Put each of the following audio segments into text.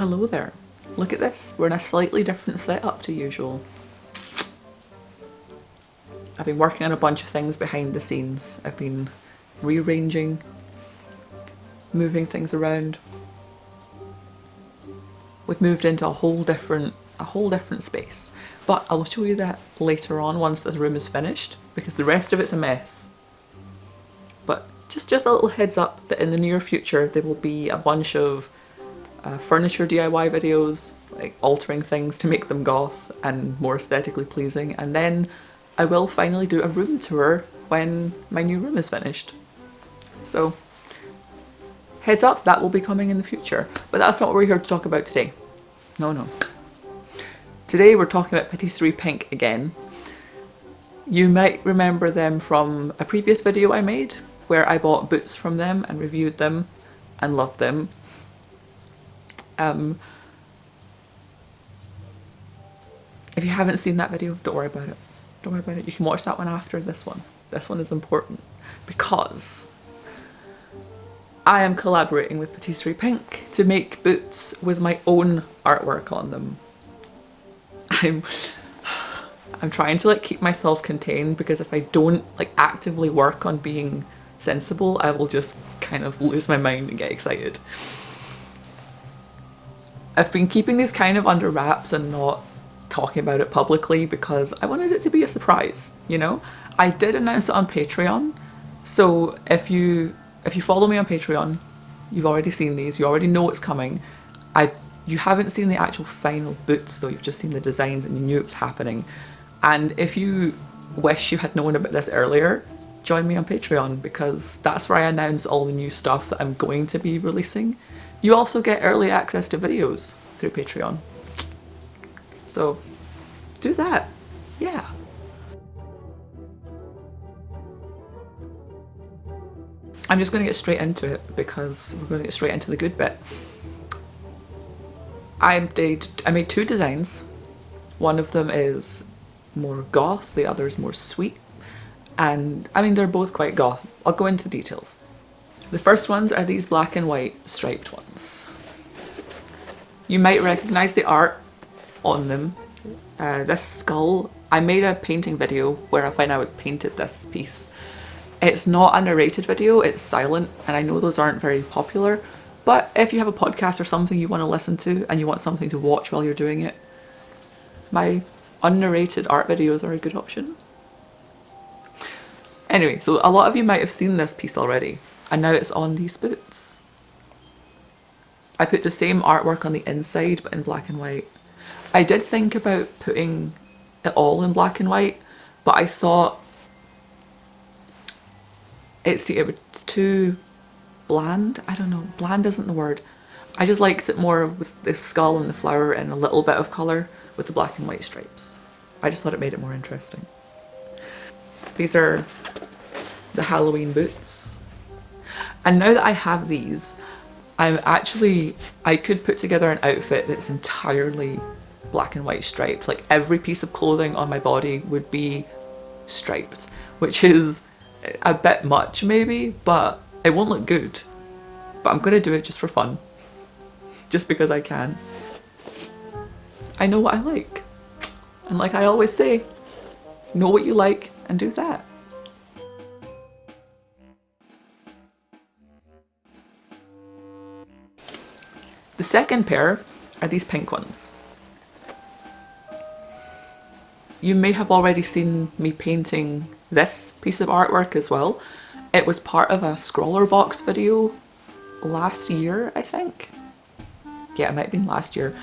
Hello there. Look at this. We're in a slightly different setup to usual. I've been working on a bunch of things behind the scenes. I've been rearranging, moving things around. We've moved into a whole different space. But I'll show you that later on once this room is finished, because the rest of it's a mess. But just a little heads up that in the near future there will be a bunch of furniture DIY videos, like altering things to make them goth and more aesthetically pleasing, and then I will finally do a room tour when my new room is finished. So heads up, that will be coming in the future, but that's not what we're here to talk about today. No. Today we're talking about Patisserie.pink again. You might remember them from a previous video I made where I bought boots from them and reviewed them and loved them. If you haven't seen that video, don't worry about it. Don't worry about it. You can watch that one after this one. This one is important because I am collaborating with Patisserie.pink to make boots with my own artwork on them. I'm trying to keep myself contained, because if I don't actively work on being sensible, I will just kind of lose my mind and get excited. I've been keeping these kind of under wraps and not talking about it publicly because I wanted it to be a surprise, you know? I did announce it on Patreon, so if you follow me on Patreon, you've already seen these, you already know it's coming. You haven't seen the actual final boots though, you've just seen the designs and you knew it was happening. And if you wish you had known about this earlier, join me on Patreon, because that's where I announce all the new stuff that I'm going to be releasing. You also get early access to videos through Patreon. So do that, yeah. I'm just going to get straight into it because we're going to get straight into the good bit. I made two designs. One of them is more goth, the other is more sweet. And I mean, they're both quite goth. I'll go into details. The first ones are these black and white striped ones. You might recognize the art on them. This skull, I made a painting video when I painted this piece. It's not a narrated video, it's silent, and I know those aren't very popular, but if you have a podcast or something you want to listen to and you want something to watch while you're doing it, my unnarrated art videos are a good option. Anyway, so a lot of you might have seen this piece already, and now it's on these boots. I put the same artwork on the inside but in black and white. I did think about putting it all in black and white, but I thought it's too bland. I don't know, bland isn't the word. I just liked it more with the skull and the flower and a little bit of colour with the black and white stripes. I just thought it made it more interesting. These are the Halloween boots. And now that I have these, I could put together an outfit that's entirely black and white striped. Like every piece of clothing on my body would be striped, which is a bit much maybe, but it won't look good. But I'm gonna do it just for fun. Just because I can. I know what I like. And like I always say, know what you like and do that. The second pair are these pink ones. You may have already seen me painting this piece of artwork as well. It was part of a scroller box video last year, I think. Yeah, it might have been last year.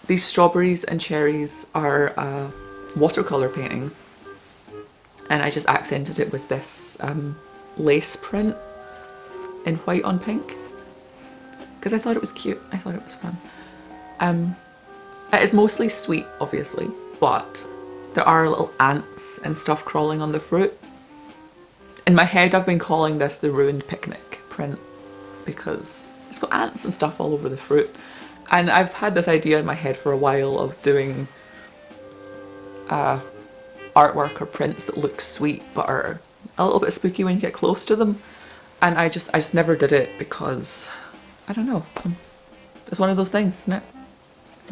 These strawberries and cherries are a watercolour painting, and I just accented it with this lace print in white on pink because I thought it was cute. I thought it was fun. It is mostly sweet, obviously, but there are little ants and stuff crawling on the fruit. In my head, I've been calling this the ruined picnic print because it's got ants and stuff all over the fruit. And I've had this idea in my head for a while of doing artwork or prints that look sweet but are a little bit spooky when you get close to them. And I just never did it because, I don't know, It's one of those things, isn't it?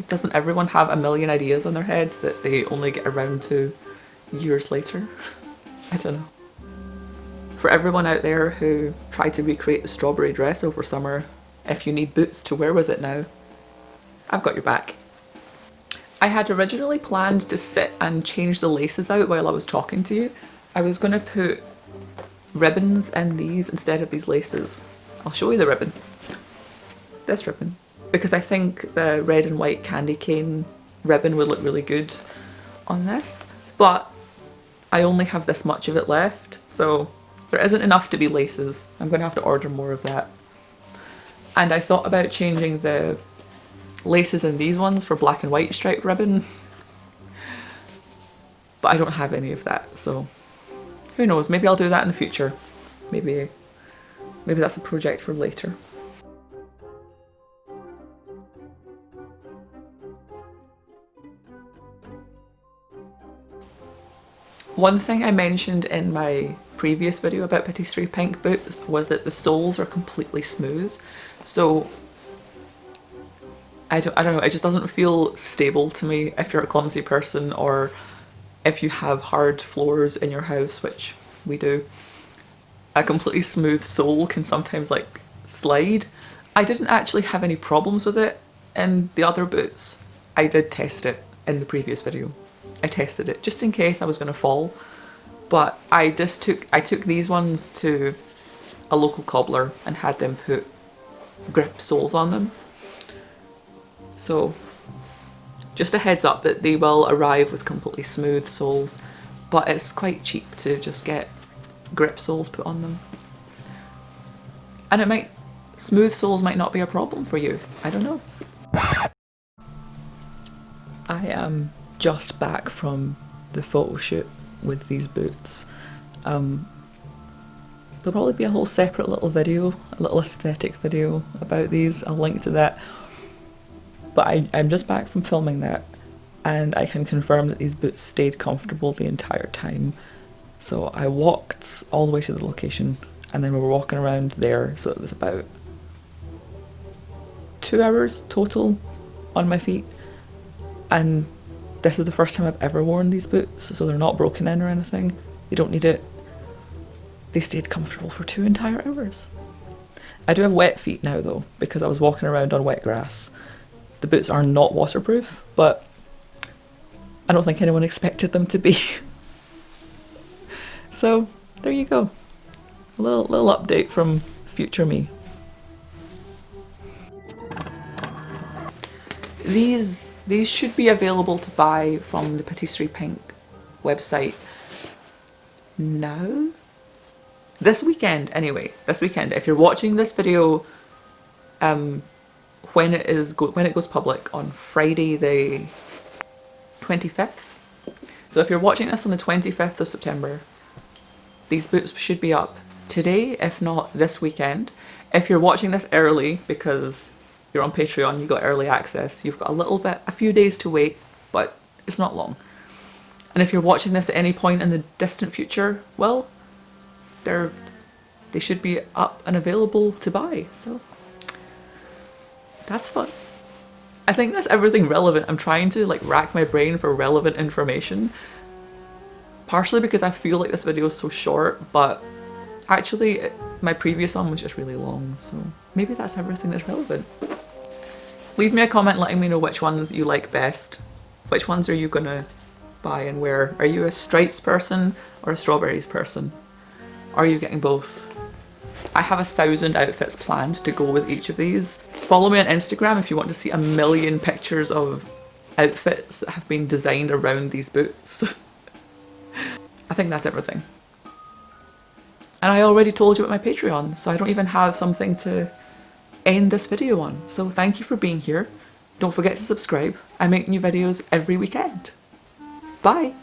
Doesn't everyone have a million ideas in their head that they only get around to years later? I don't know. For everyone out there who tried to recreate the strawberry dress over summer, if you need boots to wear with it now, I've got your back. I had originally planned to sit and change the laces out while I was talking to you. I was going to put ribbons in these instead of these laces. I'll show you the ribbon. This ribbon. Because I think the red and white candy cane ribbon would look really good on this. But I only have this much of it left, so there isn't enough to be laces. I'm going to have to order more of that. And I thought about changing the laces in these ones for black and white striped ribbon. But I don't have any of that, so who knows, maybe I'll do that in the future. Maybe that's a project for later. One thing I mentioned in my previous video about Patisserie.pink boots was that the soles are completely smooth. So I don't know, it just doesn't feel stable to me if you're a clumsy person or if you have hard floors in your house, which we do. A completely smooth sole can sometimes like slide. I didn't actually have any problems with it in the other boots. I did test it in the previous video. I tested it just in case I was going to fall, but I took these ones to a local cobbler and had them put grip soles on them. So just a heads up that they will arrive with completely smooth soles, but it's quite cheap to just get grip soles put on them. And smooth soles might not be a problem for you. I don't know. I am just back from the photo shoot with these boots. There'll probably be a whole separate little video, a little aesthetic video about these. I'll link to that. But I'm just back from filming that, and I can confirm that these boots stayed comfortable the entire time. So I walked all the way to the location, and then we were walking around there, so it was about 2 hours total on my feet. And this is the first time I've ever worn these boots, so they're not broken in or anything. You don't need it. They stayed comfortable for 2 entire hours. I do have wet feet now though, because I was walking around on wet grass. The boots are not waterproof, but I don't think anyone expected them to be. So there you go. A little update from future me. These should be available to buy from the Patisserie.pink website now? This weekend, anyway. This weekend. If you're watching this video when it goes public on Friday the 25th. So if you're watching this on the 25th of September, these boots should be up today, if not this weekend. If you're watching this early because you're on Patreon, you got early access, you've got a few days to wait, but it's not long. And if you're watching this at any point in the distant future, well, they should be up and available to buy, so that's fun. I think that's everything relevant. I'm trying to like rack my brain for relevant information, partially because I feel like this video is so short, but actually my previous one was just really long, so maybe that's everything that's relevant. Leave me a comment letting me know which ones you like best. Which ones are you gonna buy and wear? Are you a stripes person or a strawberries person? Are you getting both? I have 1,000 outfits planned to go with each of these. Follow me on Instagram if you want to see a million pictures of outfits that have been designed around these boots. I think that's everything. And I already told you about my Patreon, so I don't even have something to end this video on. So thank you for being here. Don't forget to subscribe. I make new videos every weekend. Bye!